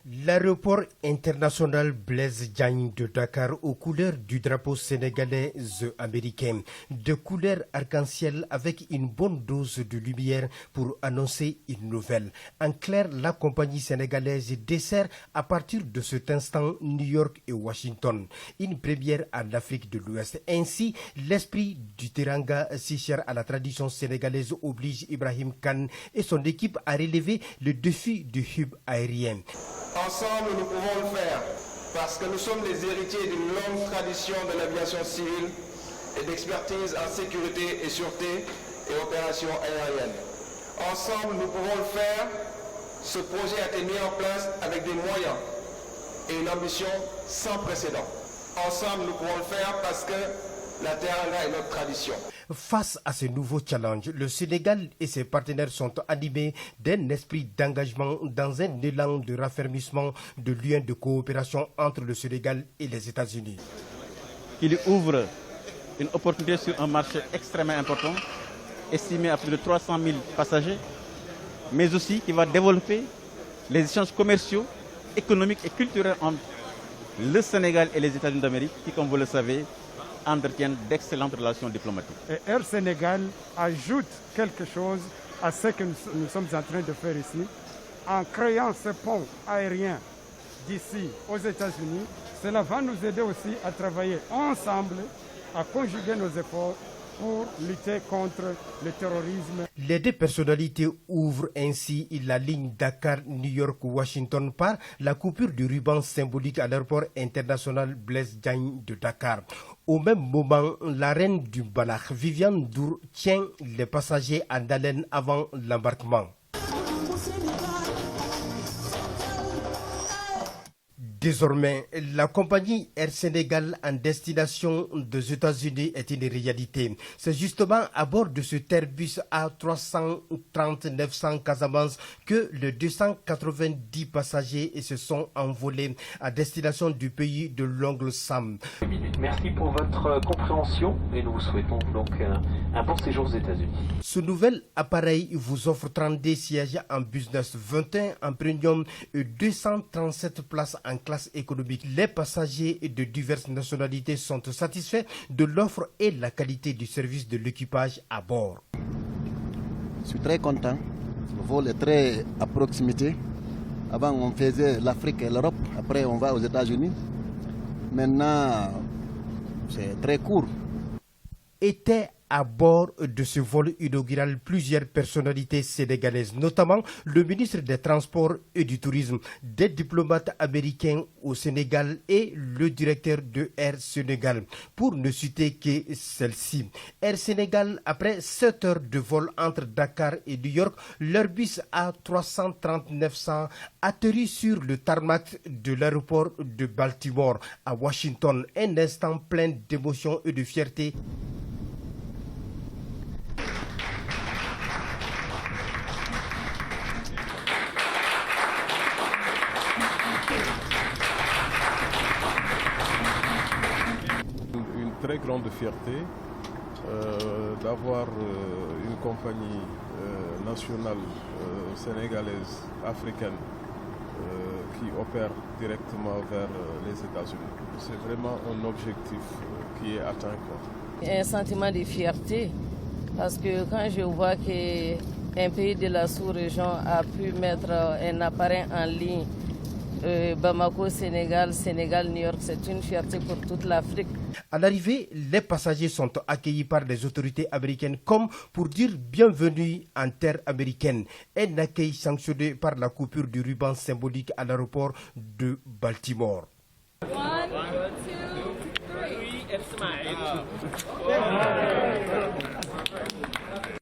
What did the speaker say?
L'aéroport international Blaise Diagne de Dakar aux couleurs du drapeau sénégalais américain, de couleurs arc-en-ciel avec une bonne dose de lumière pour annoncer une nouvelle. En clair, la compagnie sénégalaise dessert à partir de cet instant New York et Washington, une première en Afrique de l'Ouest. Ainsi, l'esprit du Teranga, si cher à la tradition sénégalaise, oblige Ibrahim Khan et son équipe à relever le défi du hub aérien. Ensemble, nous pouvons le faire parce que nous sommes les héritiers d'une longue tradition de l'aviation civile et d'expertise en sécurité et sûreté et opérations aériennes. Ensemble, nous pouvons le faire. Ce projet a été mis en place avec des moyens et une ambition sans précédent. Ensemble, nous pouvons le faire parce que la Teranga est notre tradition. Face à ce nouveau challenge, le Sénégal et ses partenaires sont animés d'un esprit d'engagement dans un élan de raffermissement de liens de coopération entre le Sénégal et les États-Unis. Il ouvre une opportunité sur un marché extrêmement important, estimé à plus de 300 000 passagers, mais aussi qui va développer les échanges commerciaux, économiques et culturels entre le Sénégal et les États-Unis d'Amérique, qui, comme vous le savez, entretiennent d'excellentes relations diplomatiques. Et Air Sénégal ajoute quelque chose à ce que nous sommes en train de faire ici. En créant ce pont aérien d'ici aux États-Unis, cela va nous aider aussi à travailler ensemble, à conjuguer nos efforts pour lutter contre le terrorisme. Les deux personnalités ouvrent ainsi la ligne Dakar-New York-Washington par la coupure du ruban symbolique à l'aéroport international Blaise Diagne de Dakar. Au même moment, la reine du Balakh, Viviane Ndour, tient les passagers en haleine avant l'embarquement. Désormais, la compagnie Air Sénégal en destination des États-Unis est une réalité. C'est justement à bord de ce Airbus A330-900 Casamance que les 290 passagers se sont envolés à destination du pays de l'ongle Sam. Merci pour votre compréhension et nous vous souhaitons donc un bon séjour aux États-Unis. Ce nouvel appareil vous offre 32 sièges en business, 21 en premium et 237 places en classe économique. Les passagers de diverses nationalités sont satisfaits de l'offre et la qualité du service de l'équipage à bord. Je suis très content. Le vol est très à proximité. Avant, on faisait l'Afrique et l'Europe. Après, on va aux États-Unis. Maintenant, c'est très court. Était à bord de ce vol inaugural plusieurs personnalités sénégalaises, notamment le ministre des Transports et du Tourisme, des diplomates américains au Sénégal et le directeur de Air Sénégal, pour ne citer que celle-ci. Air Sénégal, après 7 heures de vol entre Dakar et New York, l'Airbus A330-900 atterrit sur le tarmac de l'aéroport de Baltimore à Washington, un instant plein d'émotion et de fierté. Très grande fierté d'avoir une compagnie nationale sénégalaise, africaine, qui opère directement vers les États-Unis. C'est vraiment un objectif qui est atteint. Un sentiment de fierté, parce que quand je vois qu'un pays de la sous-région a pu mettre un appareil en ligne, Bamako, Sénégal, New York, c'est une fierté pour toute l'Afrique. À l'arrivée, les passagers sont accueillis par les autorités américaines comme pour dire bienvenue en terre américaine. Un accueil sanctionné par la coupure du ruban symbolique à l'aéroport de Baltimore. 1, 2, 3 and smile.